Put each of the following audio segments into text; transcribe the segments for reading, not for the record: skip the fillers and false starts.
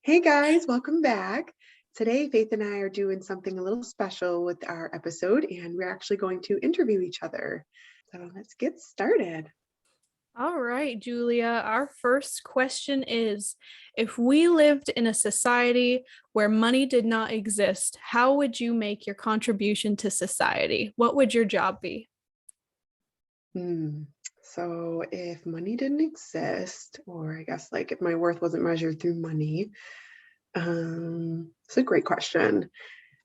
Hey guys, welcome back. Today, Faith and I are doing something a little special with our episode, and we're actually going to interview each other. So let's get started. All right, Julia. Our first question is, if we lived in a society where money did not exist, how would you make your contribution to society? What would your job be? Hmm. So if money didn't exist, or I guess like if my worth wasn't measured through money, it's a great question.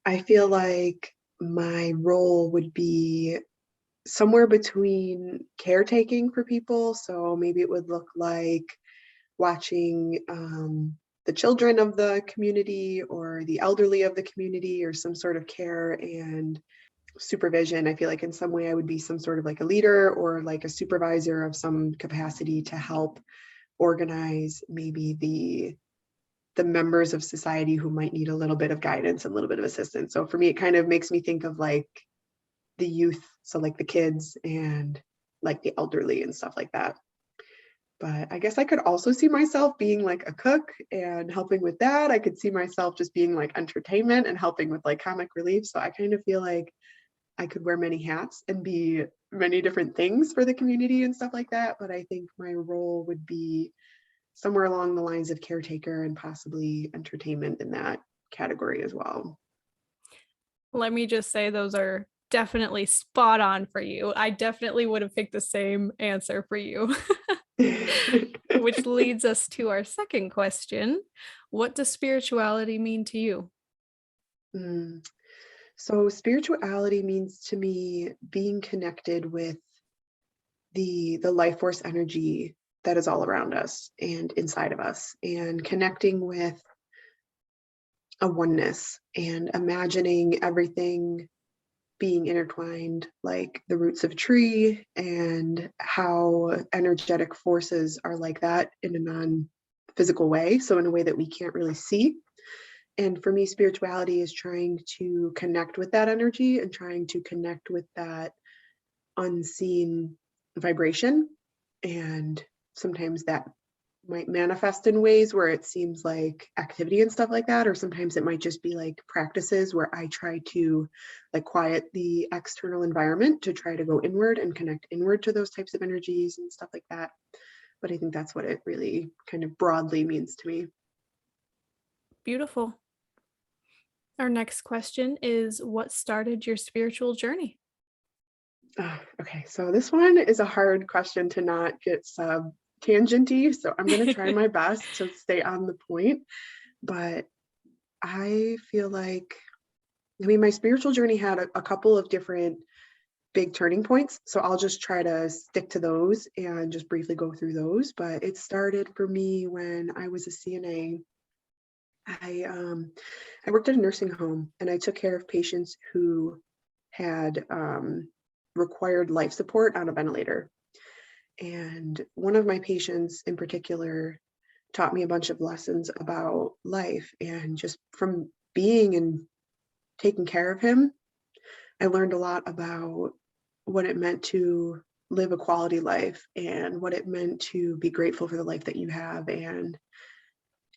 I feel like my role would be somewhere between caretaking for people. So maybe it would look like watching the children of the community or the elderly of the community or some sort of care and supervision. I feel like in some way I would be some sort of like a leader or like a supervisor of some capacity to help organize maybe the members of society who might need a little bit of guidance and a little bit of assistance. So for me, it kind of makes me think of like the youth, so like the kids and like the elderly and stuff like that. But I guess I could also see myself being like a cook and helping with that. I could see myself just being like entertainment and helping with like comic relief. So I kind of feel like I could wear many hats and be many different things for the community and stuff like that. But I think my role would be somewhere along the lines of caretaker and possibly entertainment in that category as well. Let me just say, those are definitely spot on for you. I definitely would have picked the same answer for you, which leads us to our second question. What does spirituality mean to you? Mm. So spirituality means to me being connected with the life force energy that is all around us and inside of us, and connecting with a oneness and imagining everything being intertwined like the roots of a tree, and how energetic forces are like that in a non-physical way, so in a way that we can't really see. And for me, spirituality is trying to connect with that energy and trying to connect with that unseen vibration. And sometimes that might manifest in ways where it seems like activity and stuff like that, or sometimes it might just be like practices where I try to like quiet the external environment to try to go inward and connect inward to those types of energies and stuff like that. But I think that's what it really kind of broadly means to me. Beautiful. Our next question is, what started your spiritual journey? Okay, so this one is a hard question to not get sub tangenty, so I'm going to try my best to stay on the point. But I feel like, I mean, my spiritual journey had a couple of different big turning points. So I'll just try to stick to those and just briefly go through those. But it started for me when I was a CNA. I worked at a nursing home and I took care of patients who had required life support on a ventilator. And one of my patients in particular taught me a bunch of lessons about life. And just from being and taking care of him, I learned a lot about what it meant to live a quality life and what it meant to be grateful for the life that you have. And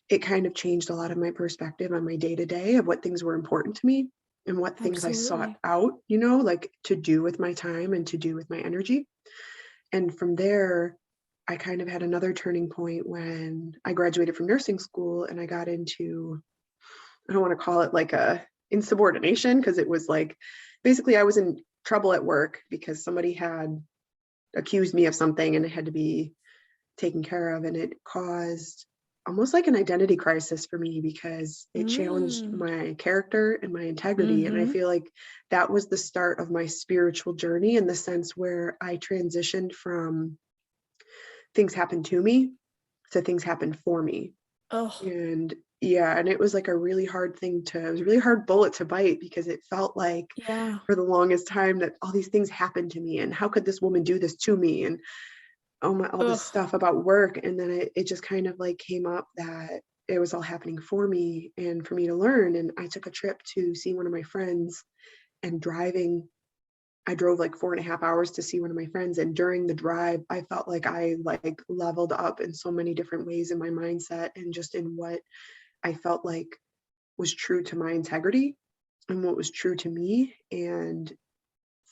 it kind of changed a lot of my perspective on my day to day of what things were important to me and what things I sought Absolutely. out, like to do with my time and to do with my energy. And from there, I kind of had another turning point when I graduated from nursing school and I got into, I don't want to call it like a insubordination, because it was like basically I was in trouble at work because somebody had accused me of something and it had to be taken care of, and it caused almost like an identity crisis for me because it challenged Mm. my character and my integrity. And I Mm-hmm. feel like that was the start of my spiritual journey, in the sense where I transitioned from things happen to me to things happen for me. Oh, And yeah, and it was like a really hard thing to, it was a really hard bullet to bite, because it felt like yeah. for the longest time that all these things happened to me and how could this woman do this to me, and all this Ugh. stuff about work. And then it just kind of like came up that it was all happening for me and for me to learn. And I took a trip to see one of my friends, and I drove like 4.5 hours to see one of my friends. And during the drive, I felt like I like leveled up in so many different ways in my mindset and just in what I felt like was true to my integrity and what was true to me. And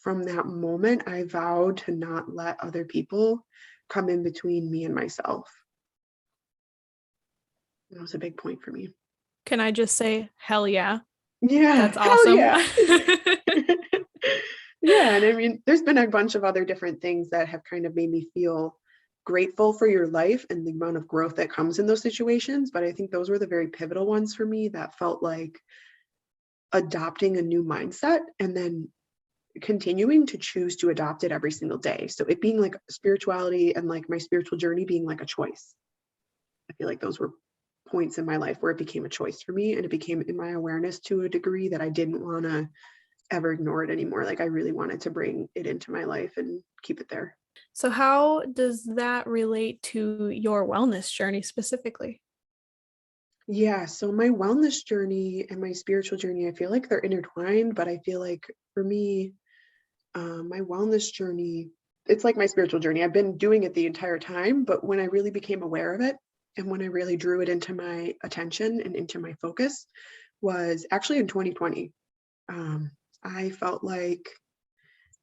from that moment, I vowed to not let other people come in between me and myself. That was a big point for me. Can I just say, hell yeah, Yeah, that's hell awesome. yeah. Yeah, and I mean, there's been a bunch of other different things that have kind of made me feel grateful for your life and the amount of growth that comes in those situations. But I think those were the very pivotal ones for me that felt like adopting a new mindset and then continuing to choose to adopt it every single day. So it being like spirituality and like my spiritual journey being like a choice. I feel like those were points in my life where it became a choice for me and it became in my awareness to a degree that I didn't want to ever ignore it anymore. Like I really wanted to bring it into my life and keep it there. So, how does that relate to your wellness journey specifically? Yeah, so my wellness journey and my spiritual journey, I feel like they're intertwined, but I feel like for me, my wellness journey, it's like my spiritual journey. I've been doing it the entire time, but when I really became aware of it and when I really drew it into my attention and into my focus was actually in 2020. Um, I felt like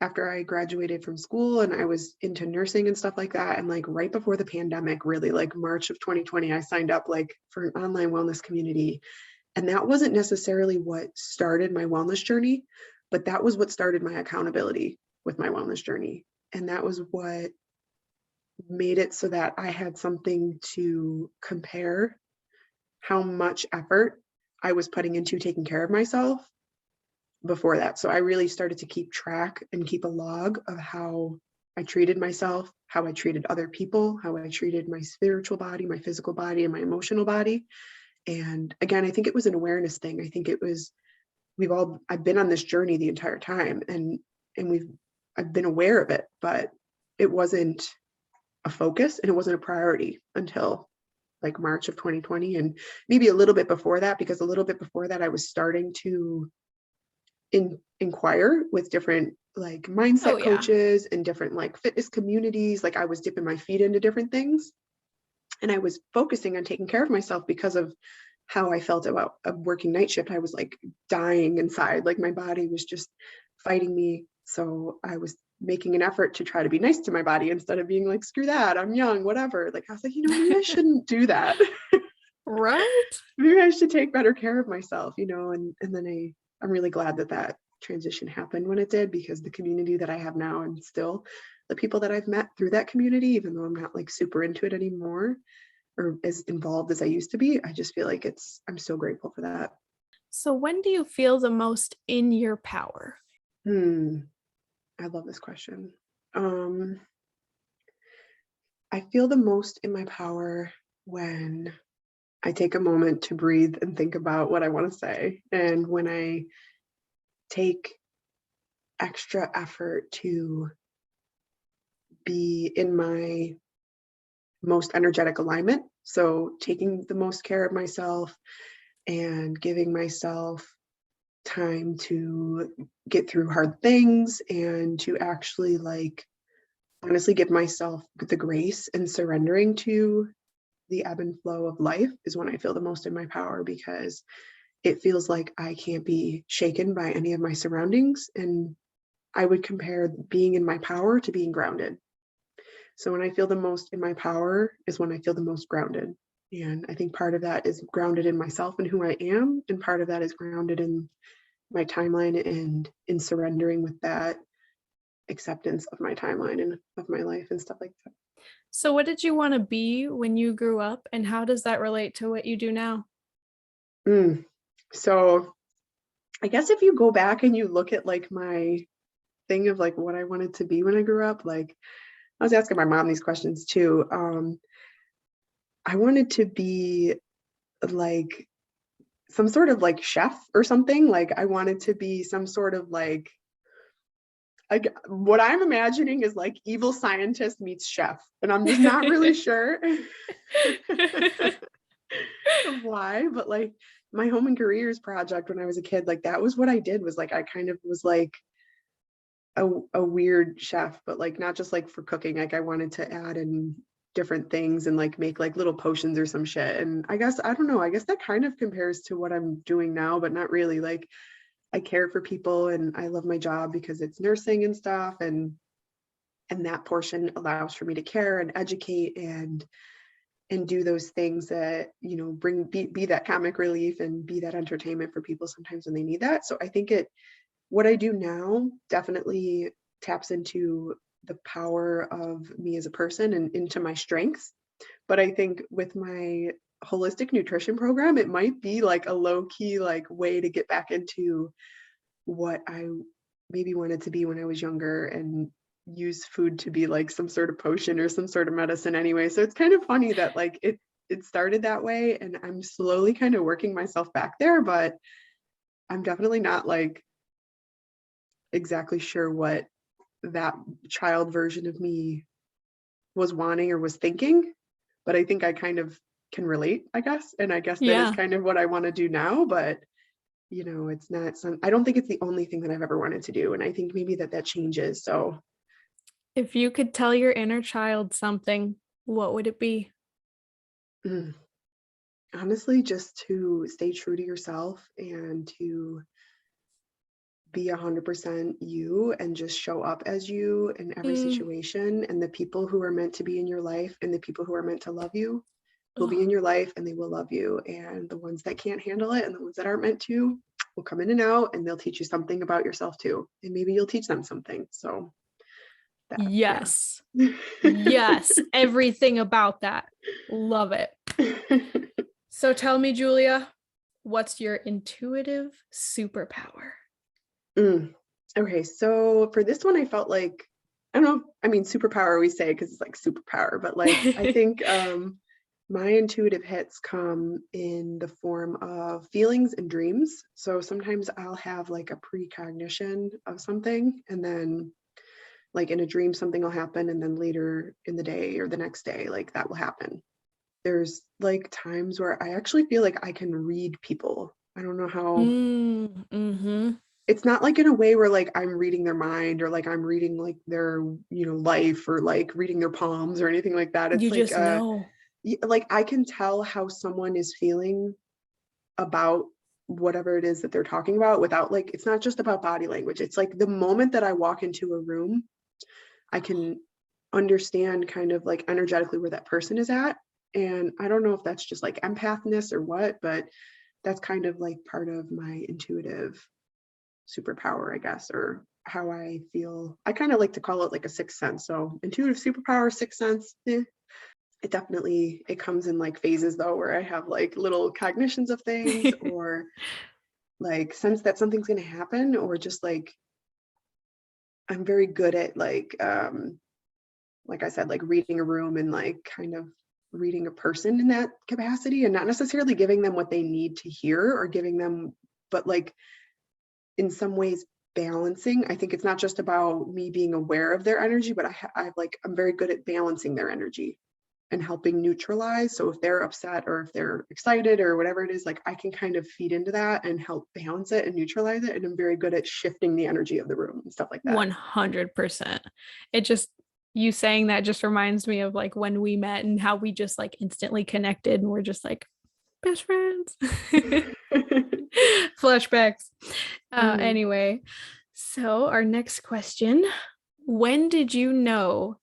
after I graduated from school and I was into nursing and stuff like that, and like right before the pandemic, really like March of 2020, I signed up like for an online wellness community. And that wasn't necessarily what started my wellness journey, but that was what started my accountability with my wellness journey. And that was what made it so that I had something to compare how much effort I was putting into taking care of myself before that. So I really started to keep track and keep a log of how I treated myself, how I treated other people, how I treated my spiritual body, my physical body, and my emotional body. And again, I think it was an awareness thing. I think it was I've been on this journey the entire time and I've been aware of it, but it wasn't a focus and it wasn't a priority until like March of 2020 and maybe a little bit before that, because a little bit before that I was starting to inquire with different like Oh, mindset yeah. coaches and different like fitness communities. Like I was dipping my feet into different things and I was focusing on taking care of myself because of how I felt about a working night shift. I was like dying inside, like my body was just fighting me. So I was making an effort to try to be nice to my body instead of being like, screw that, I'm young, whatever. Like I was like, maybe I shouldn't do that. Right? Maybe I should take better care of myself, and then I'm really glad that that transition happened when it did, because the community that I have now and still the people that I've met through that community, even though I'm not like super into it anymore or as involved as I used to be, I just feel like I'm so grateful for that. So, when do you feel the most in your power? Hmm. I love this question. Um, I feel the most in my power when I take a moment to breathe and think about what I want to say. And when I take extra effort to be in my most energetic alignment. So taking the most care of myself and giving myself time to get through hard things and to actually like honestly give myself the grace and surrendering to the ebb and flow of life is when I feel the most in my power, because it feels like I can't be shaken by any of my surroundings. And I would compare being in my power to being grounded. So when I feel the most in my power is when I feel the most grounded. And I think part of that is grounded in myself and who I am. And part of that is grounded in my timeline and in surrendering with that acceptance of my timeline and of my life and stuff like that. So, what did you want to be when you grew up, and how does that relate to what you do now? Mm. So I guess if you go back and you look at like my thing of like what I wanted to be when I grew up, like I was asking my mom these questions too. I wanted to be like some sort of like chef or something. Like I wanted to be some sort of like what I'm imagining is like evil scientist meets chef, and I'm just not really sure of why. But like my home and careers project when I was a kid, like that was what I did, was like I kind of was like a weird chef, but like not just like for cooking. Like I wanted to add in different things and like make like little potions or some shit. And I guess, I don't know, I guess that kind of compares to what I'm doing now, but not really. Like I care for people and I love my job because it's nursing and stuff. And that portion allows for me to care and educate and do those things that, you know, be that comic relief and be that entertainment for people sometimes when they need that. So I think what I do now definitely taps into the power of me as a person and into my strengths. But I think with my holistic nutrition program, it might be like a low key like way to get back into what I maybe wanted to be when I was younger and use food to be like some sort of potion or some sort of medicine anyway. So it's kind of funny that like it started that way and I'm slowly kind of working myself back there, but I'm definitely not like exactly sure what that child version of me was wanting or was thinking, but I think I kind of can relate, I guess. And I guess that is Yeah. kind of what I want to do now, but you know, it's not I don't think it's the only thing that I've ever wanted to do. And I think maybe that changes. So If you could tell your inner child something, what would it be? mm, honestly, just to stay true to yourself and to be 100% you and just show up as you in every Mm, situation. And the people who are meant to be in your life and the people who are meant to love you will be oh, in your life and they will love you. And the ones that can't handle it and the ones that aren't meant to will come in and out and they'll teach you something about yourself too. And maybe you'll teach them something. So that, yeah. yes. Yes. Everything about that. Love it. So tell me, Julia, what's your intuitive superpower? Mm. Okay, so for this one, I felt like, I don't know, I mean, superpower we say because it's like superpower, but like I think my intuitive hits come in the form of feelings and dreams. So sometimes I'll have like a precognition of something, and then like in a dream, something will happen, and then later in the day or the next day, like that will happen. There's like times where I actually feel like I can read people. I don't know how. Mm-hmm. It's not like in a way where like I'm reading their mind or like I'm reading like their, you know, life or like reading their palms or anything like that. You It's like just know. like I can tell how someone is feeling about whatever it is that they're talking about without like it's not just about body language. It's like the moment that I walk into a room, I can understand kind of like energetically where that person is at. And I don't know if that's just like empathness or what, but that's kind of like part of my intuitive superpower, I guess, or how I feel. I kind of like to call it like a sixth sense. So intuitive superpower, sixth sense. It definitely it comes in like phases though, where I have like little cognitions of things or like sense that something's going to happen, or just I'm very good at like I said, like reading a room and like kind of reading a person in that capacity and not necessarily giving them what they need to hear or giving them, but like in some ways balancing. I think it's not just about me being aware of their energy, but I like I'm very good at balancing their energy and helping neutralize. So if they're upset or if they're excited or whatever it is, like I can kind of feed into that and help balance it and neutralize it. And I'm very good at shifting the energy of the room and stuff like that. 100%. It just, you saying that just reminds me of like when we met and how we just like instantly connected and we're just like best friends. Flashbacks. Mm. Anyway, so our next question, when did you know,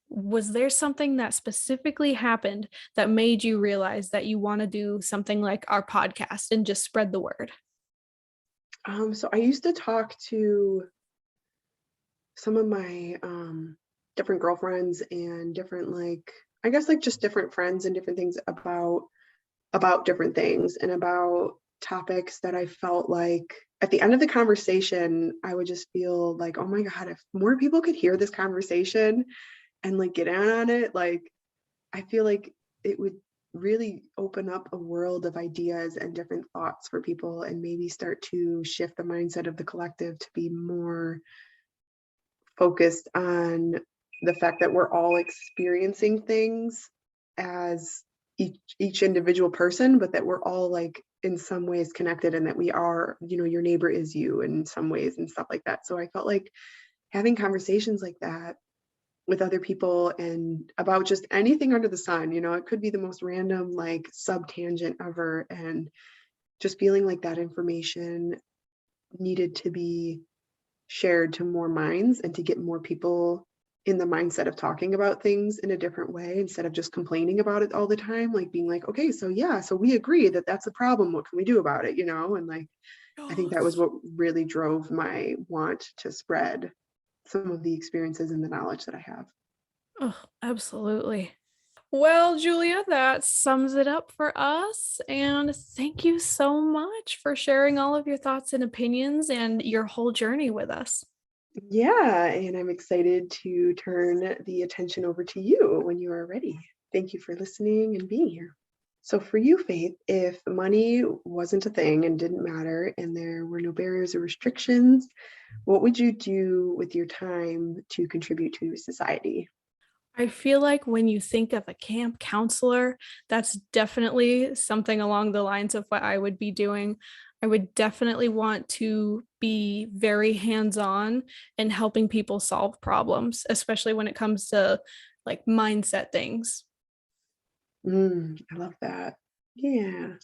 was there something that specifically happened that made you realize that you want to do something like our podcast and just spread the word? So I used to talk to some of my different girlfriends and different like I guess like just different friends and different things about different things and about topics that I felt like at the end of the conversation, I would just feel like, oh my God, if more people could hear this conversation and like get in on it, like I feel like it would really open up a world of ideas and different thoughts for people and maybe start to shift the mindset of the collective to be more focused on the fact that we're all experiencing things as each individual person, but that we're all like in some ways connected and that we are, you know, your neighbor is you in some ways and stuff like that. So I felt like having conversations like that with other people and about just anything under the sun. It could be the most random, like, sub tangent ever. And just feeling like that information needed to be shared to more minds and to get more people in the mindset of talking about things in a different way instead of just complaining about it all the time, like being like, okay, so yeah, so we agree that that's a problem, what can we do about it, and like I think that was Yes. what really drove my want to spread some of the experiences and the knowledge that I have. Oh, absolutely. Well, Julia, that sums it up for us. And thank you so much for sharing all of your thoughts and opinions and your whole journey with us. Yeah, and I'm excited to turn the attention over to you when you are ready. Thank you for listening and being here. So, for you, Faith, if money wasn't a thing and didn't matter and there were no barriers or restrictions, what would you do with your time to contribute to society? I feel like when you think of a camp counselor, that's definitely something along the lines of what I would be doing. I would definitely want to be very hands-on in helping people solve problems, especially when it comes to like mindset things. I love that. Yeah.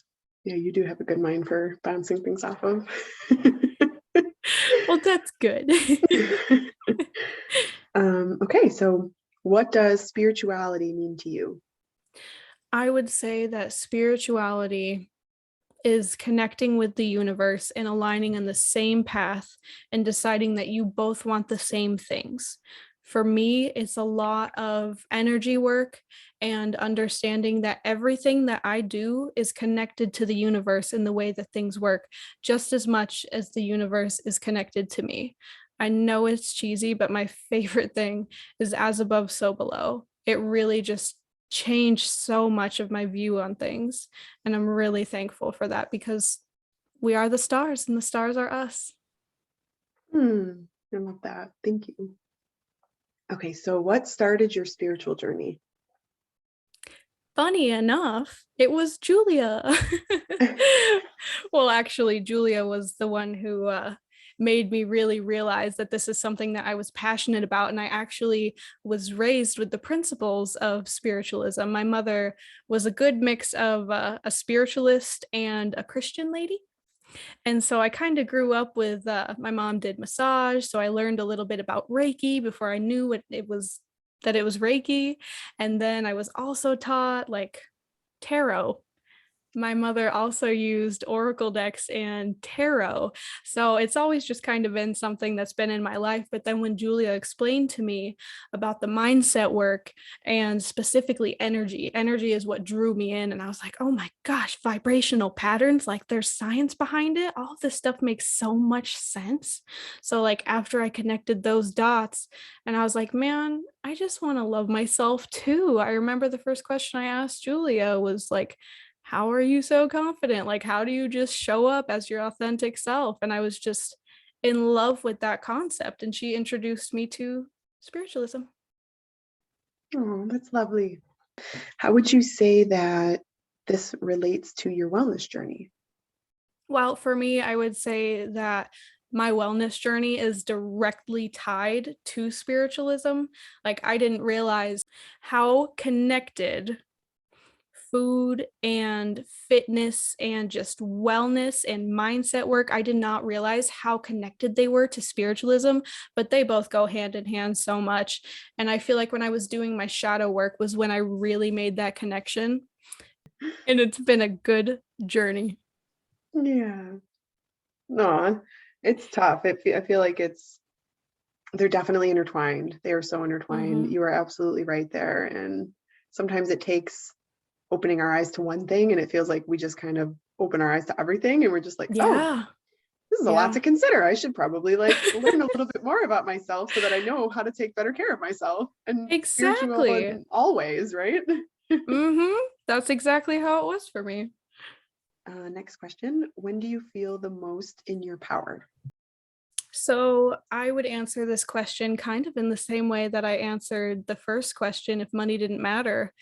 Yeah, you do have a good mind for bouncing things off of. Well, that's good. Okay, so what does spirituality mean to you? I would say that spirituality is connecting with the universe and aligning on the same path and deciding that you both want the same things. For me, it's a lot of energy work and understanding that everything that I do is connected to the universe in the way that things work, just as much as the universe is connected to me. I know it's cheesy, but my favorite thing is as above, so below. It really just changed so much of my view on things. And I'm really thankful for that because we are the stars and the stars are us. I love that. Thank you. Okay, so what started your spiritual journey? Funny enough, it was Julia. Well, actually, Julia was the one who made me really realize that this is something that I was passionate about. And I actually was raised with the principles of spiritualism. My mother was a good mix of a spiritualist and a Christian lady. And so I kind of grew up with my mom did massage, so I learned a little bit about Reiki before I knew what it was that it was Reiki. And then I was also taught like tarot. My mother also used oracle decks and tarot. So it's always just kind of been something that's been in my life. But then when Julia explained to me about the mindset work and specifically energy is what drew me in. And I was like, oh my gosh, vibrational patterns, like there's science behind it. All of this stuff makes so much sense. So, like, after I connected those dots, and I was like, man, I just want to love myself too. I remember the first question I asked Julia was like, how are you so confident? Like, how do you just show up as your authentic self? And I was just in love with that concept. And she introduced me to spiritualism. Oh, that's lovely. How would you say that this relates to your wellness journey? Well, for me, I would say that my wellness journey is directly tied to spiritualism. Like, I didn't realize how connected food and fitness and just wellness and mindset work. I did not realize how connected they were to spiritualism, but they both go hand in hand so much. And I feel like when I was doing my shadow work was when I really made that connection. And it's been a good journey. Yeah. No, it's tough. I feel like they're definitely intertwined. They are so intertwined. Hmm. You are absolutely right there. And sometimes it takes opening our eyes to one thing and it feels like we just kind of open our eyes to everything and we're just like, oh, Yeah. this is a lot Yeah. to consider. I should probably like learn a little bit more about myself so that I know how to take better care of myself and spiritual Exactly. in all ways, right? Hmm. That's exactly how it was for me. Next question. When do you feel the most in your power? So I would answer this question kind of in the same way that I answered the first question if money didn't matter.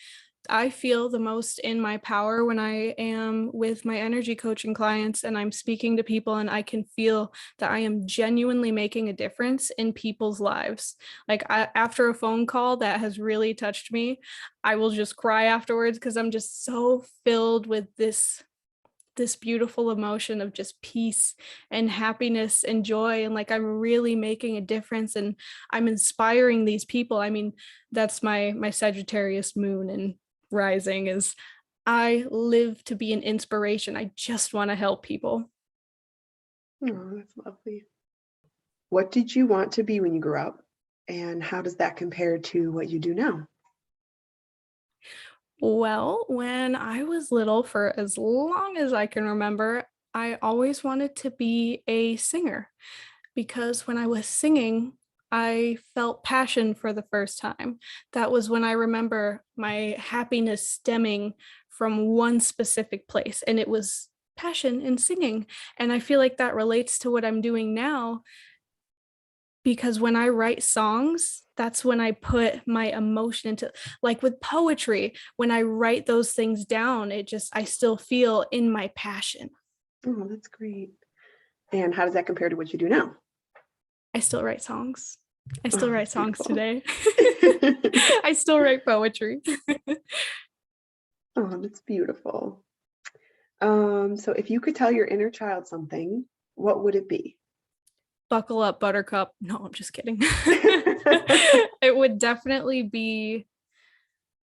I feel the most in my power when I am with my energy coaching clients and I'm speaking to people and I can feel that I am genuinely making a difference in people's lives. Like after a phone call that has really touched me, I will just cry afterwards because I'm just so filled with this beautiful emotion of just peace and happiness and joy, and like I'm really making a difference and I'm inspiring these people. I mean, that's my Sagittarius moon and rising is I live to be an inspiration. I just want to help people. Oh, that's lovely. What did you want to be when you grew up? And how does that compare to what you do now? Well, when I was little, for as long as I can remember, I always wanted to be a singer because when I was singing, I felt passion for the first time. That was when I remember my happiness stemming from one specific place, and it was passion in singing. And I feel like that relates to what I'm doing now because when I write songs, that's when I put my emotion into, like with poetry, when I write those things down, I still feel in my passion. Oh, that's great. And how does that compare to what you do now? I still write songs. I Oh, still write that's songs beautiful. today. I still write poetry. Oh, that's beautiful. So if you could tell your inner child something, what would it be? Buckle up, buttercup. No, I'm just kidding. It would definitely be,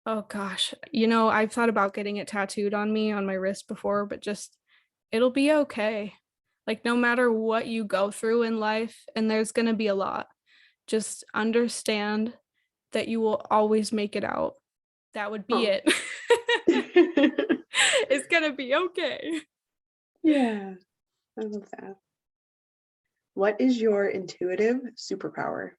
oh gosh, I've thought about getting it tattooed on me on my wrist before, but just it'll be okay. Like no matter what you go through in life, and there's going to be a lot, just understand that you will always make it out. That would be Oh. it. It's going to be okay. Yeah, I love that. What is your intuitive superpower?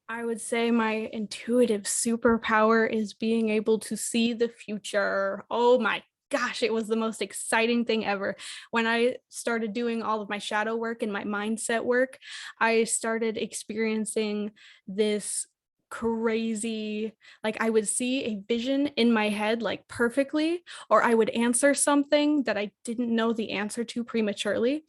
I would say my intuitive superpower is being able to see the future. Oh my gosh, it was the most exciting thing ever. When I started doing all of my shadow work and my mindset work, I started experiencing this crazy, like I would see a vision in my head like perfectly, or I would answer something that I didn't know the answer to prematurely.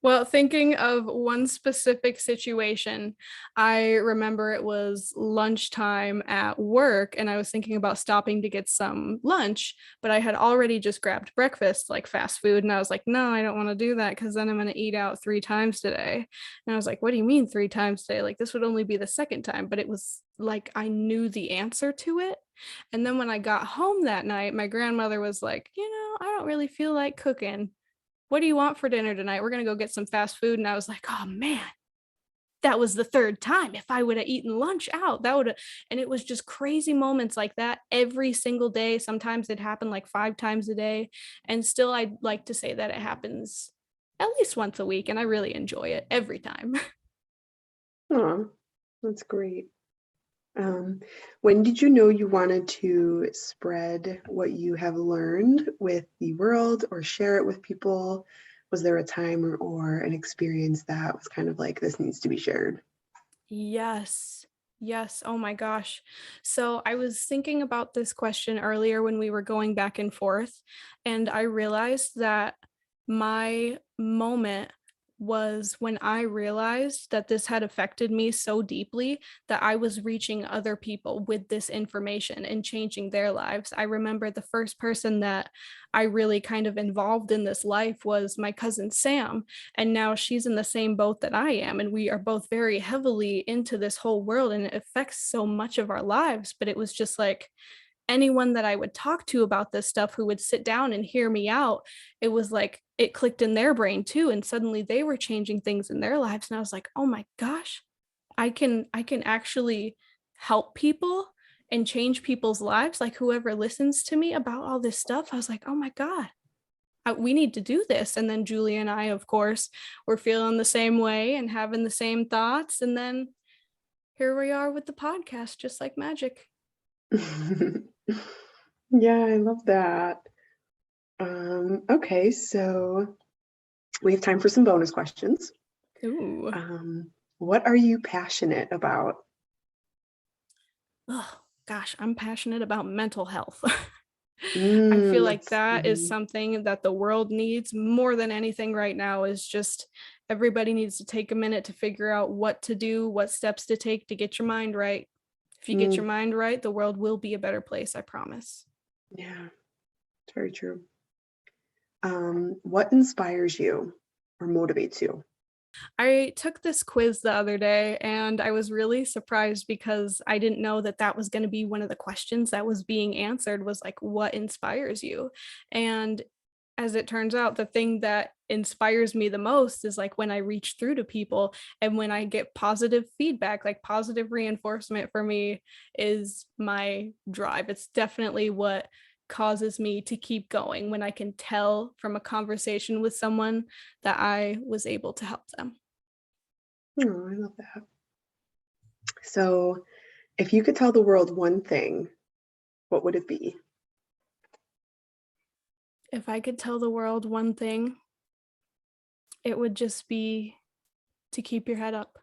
Well, thinking of one specific situation, I remember it was lunchtime at work and I was thinking about stopping to get some lunch, but I had already just grabbed breakfast, like fast food. And I was like, no, I don't want to do that because then I'm going to eat out 3 times today. And I was like, what do you mean 3 times today? Like, this would only be the second time. But it was like I knew the answer to it. And then when I got home that night, my grandmother was like, I don't really feel like cooking. What do you want for dinner tonight? We're going to go get some fast food. And I was like, oh man, that was the third time. If I would have eaten lunch out, that would have, and it was just crazy moments like that every single day. Sometimes it happened like 5 times a day. And still, I'd like to say that it happens at least once a week. And I really enjoy it every time. Oh, that's great. Um, when did you know you wanted to spread what you have learned with the world or share it with people? Was there a time or an experience that was kind of like, this needs to be shared? Yes. Yes. Oh my gosh. So I was thinking about this question earlier when we were going back and forth, and I realized that my moment was when I realized that this had affected me so deeply that I was reaching other people with this information and changing their lives. I remember the first person that I really kind of involved in this life was my cousin Sam, and now she's in the same boat that I am, and we are both very heavily into this whole world and it affects so much of our lives. But it was just like anyone that I would talk to about this stuff who would sit down and hear me out, it was like it clicked in their brain too, and suddenly they were changing things in their lives. And I was like, oh my gosh, I can actually help people and change people's lives. Like whoever listens to me about all this stuff, I was like, oh my god, we need to do this. And then Julie and I, of course, were feeling the same way and having the same thoughts. And then here we are with the podcast, just like magic. Yeah, I love that. Okay, so we have time for some bonus questions. Ooh. Um, what are you passionate about? Oh gosh, I'm passionate about mental health. I feel Mm, like that's that is mhm. something that the world needs more than anything right now is just everybody needs to take a minute to figure out what to do, what steps to take to get your mind right. If you get your Mm, mind right, the world will be a better place, I promise. yeah, it's very true. What inspires you or motivates you? I took this quiz the other day and I was really surprised because I didn't know that that was going to be one of the questions that was being answered was like, what inspires you? And as it turns out, the thing that inspires me the most is like when I reach through to people and when I get positive feedback, like positive reinforcement for me is my drive. It's definitely what causes me to keep going when I can tell from a conversation with someone that I was able to help them. Oh, I love that. So, if you could tell the world one thing, what would it be? If I could tell the world one thing, it would just be to keep your head up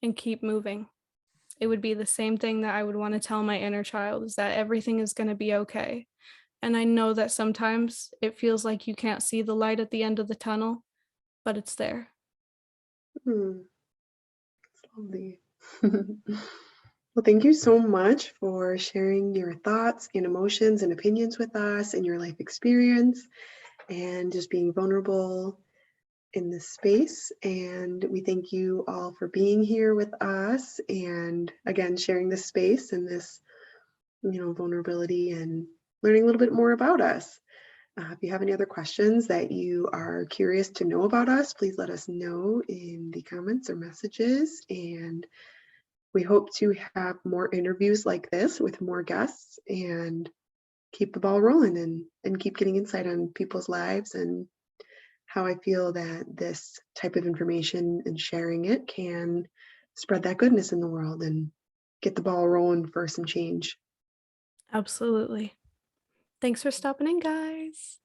and keep moving. It would be the same thing that I would want to tell my inner child is that everything is going to be okay. And I know that sometimes it feels like you can't see the light at the end of the tunnel, but it's there. Hmm, it's lovely. Well, thank you so much for sharing your thoughts and emotions and opinions with us and your life experience and just being vulnerable in this space. And we thank you all for being here with us and again sharing this space and this, vulnerability and learning a little bit more about us. If you have any other questions that you are curious to know about us, please let us know in the comments or messages. And we hope to have more interviews like this with more guests and keep the ball rolling and keep getting insight on people's lives and how I feel that this type of information and sharing it can spread that goodness in the world and get the ball rolling for some change. Absolutely. Thanks for stopping in, guys.